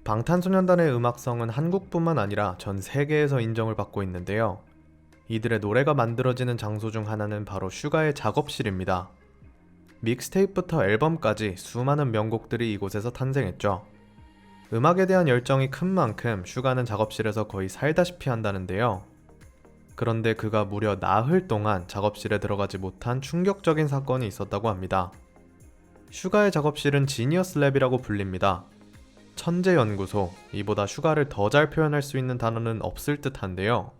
방탄소년단의 음악성은 한국뿐만 아니라 전 세계에서 인정을 받고 있는데요. 이들의 노래가 만들어지는 장소 중 하나는 바로 슈가의 작업실입니다. 믹스테이프부터 앨범까지 수많은 명곡들이 이곳에서 탄생했죠. 음악에 대한 열정이 큰 만큼 슈가는 작업실에서 거의 살다시피 한다는데요. 그런데 그가 무려 나흘 동안 작업실에 들어가지 못한 충격적인 사건이 있었다고 합니다. 슈가의 작업실은 지니어스 랩이라고 불립니다. 천재연구소, 이보다 슈가를 더 잘 표현할 수 있는 단어는 없을 듯한데요.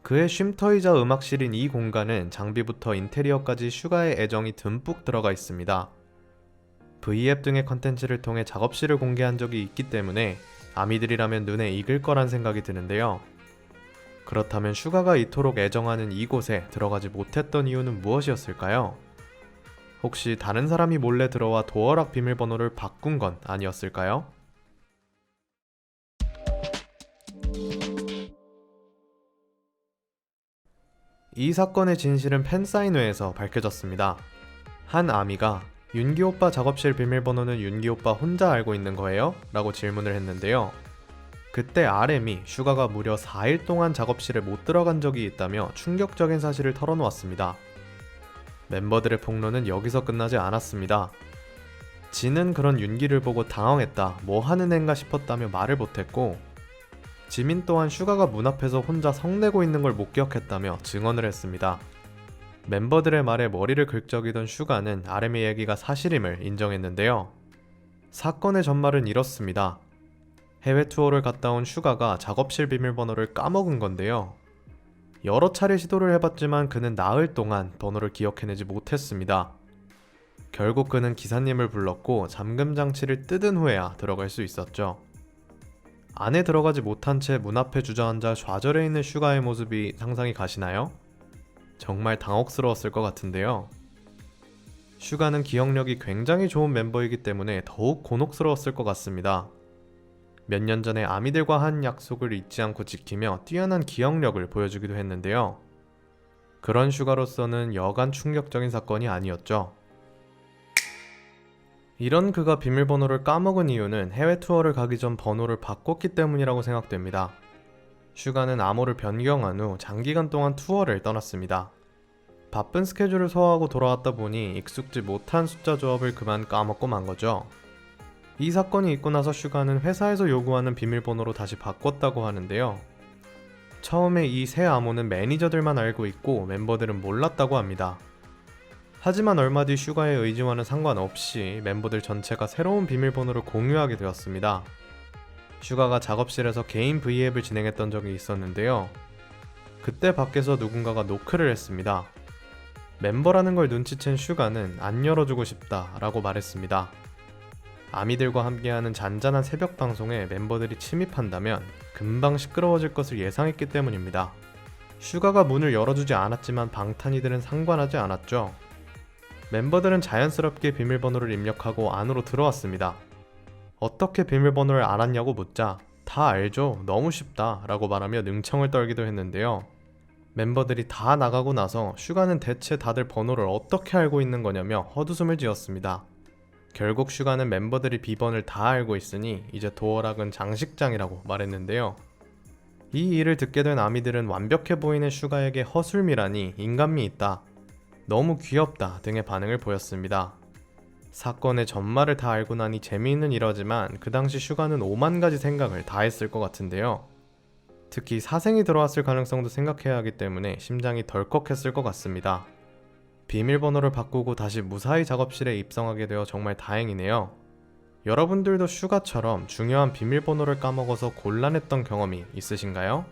그의 쉼터이자 음악실인 이 공간은 장비부터 인테리어까지 슈가의 애정이 듬뿍 들어가 있습니다. V앱 등의 컨텐츠를 통해 작업실을 공개한 적이 있기 때문에 아미들이라면 눈에 익을 거란 생각이 드는데요. 그렇다면 슈가가 이토록 애정하는 이곳에 들어가지 못했던 이유는 무엇이었을까요? 혹시 다른 사람이 몰래 들어와 도어락 비밀번호를 바꾼 건 아니었을까요? 이 사건의 진실은 팬사인회에서 밝혀졌습니다. 한 아미가 윤기 오빠 작업실 비밀번호는 윤기 오빠 혼자 알고 있는 거예요? 라고 질문을 했는데요. 그때 RM이 슈가가 무려 4일 동안 작업실에 못 들어간 적이 있다며 충격적인 사실을 털어놓았습니다. 멤버들의 폭로는 여기서 끝나지 않았습니다. 진은 그런 윤기를 보고 당황했다, 뭐 하는 앤가 싶었다며 말을 못했고, 지민 또한 슈가가 문 앞에서 혼자 성내고 있는 걸 목격했다며 증언을 했습니다. 멤버들의 말에 머리를 긁적이던 슈가는 RM의 얘기가 사실임을 인정했는데요. 사건의 전말은 이렇습니다. 해외 투어를 갔다 온 슈가가 작업실 비밀번호를 까먹은 건데요. 여러 차례 시도를 해봤지만 그는 나흘 동안 번호를 기억해내지 못했습니다. 결국 그는 기사님을 불렀고 잠금 장치를 뜯은 후에야 들어갈 수 있었죠. 안에 들어가지 못한 채 문 앞에 주저앉아 좌절해 있는 슈가의 모습이 상상이 가시나요? 정말 당혹스러웠을 것 같은데요. 슈가는 기억력이 굉장히 좋은 멤버이기 때문에 더욱 곤혹스러웠을 것 같습니다. 몇 년 전에 아미들과 한 약속을 잊지 않고 지키며 뛰어난 기억력을 보여주기도 했는데요. 그런 슈가로서는 여간 충격적인 사건이 아니었죠. 이런 그가 비밀번호를 까먹은 이유는 해외 투어를 가기 전 번호를 바꿨기 때문이라고 생각됩니다. 슈가는 암호를 변경한 후 장기간 동안 투어를 떠났습니다. 바쁜 스케줄을 소화하고 돌아왔다 보니 익숙지 못한 숫자 조합을 그만 까먹고 만 거죠. 이 사건이 있고 나서 슈가는 회사에서 요구하는 비밀번호로 다시 바꿨다고 하는데요. 처음에 이 새 암호는 매니저들만 알고 있고 멤버들은 몰랐다고 합니다. 하지만 얼마 뒤 슈가의 의지와는 상관없이 멤버들 전체가 새로운 비밀번호를 공유하게 되었습니다. 슈가가 작업실에서 개인 V앱을 진행했던 적이 있었는데요. 그때 밖에서 누군가가 노크를 했습니다. 멤버라는 걸 눈치챈 슈가는 안 열어주고 싶다 라고 말했습니다. 아미들과 함께하는 잔잔한 새벽 방송에 멤버들이 침입한다면 금방 시끄러워질 것을 예상했기 때문입니다. 슈가가 문을 열어주지 않았지만 방탄이들은 상관하지 않았죠. 멤버들은 자연스럽게 비밀번호를 입력하고 안으로 들어왔습니다. 어떻게 비밀번호를 알았냐고 묻자 다 알죠, 너무 쉽다 라고 말하며 능청을 떨기도 했는데요. 멤버들이 다 나가고 나서 슈가는 대체 다들 번호를 어떻게 알고 있는 거냐며 헛웃음을 지었습니다. 결국 슈가는 멤버들이 비번을 다 알고 있으니 이제 도어락은 장식장이라고 말했는데요. 이 일을 듣게 된 아미들은 완벽해 보이는 슈가에게 허술미라니 인간미 있다, 너무 귀엽다 등의 반응을 보였습니다. 사건의 전말을 다 알고 나니 재미있는 일화지만 그 당시 슈가는 5만 가지 생각을 다 했을 것 같은데요. 특히 사생이 들어왔을 가능성도 생각해야 하기 때문에 심장이 덜컥했을 것 같습니다. 비밀번호를 바꾸고 다시 무사히 작업실에 입성하게 되어 정말 다행이네요. 여러분들도 슈가처럼 중요한 비밀번호를 까먹어서 곤란했던 경험이 있으신가요?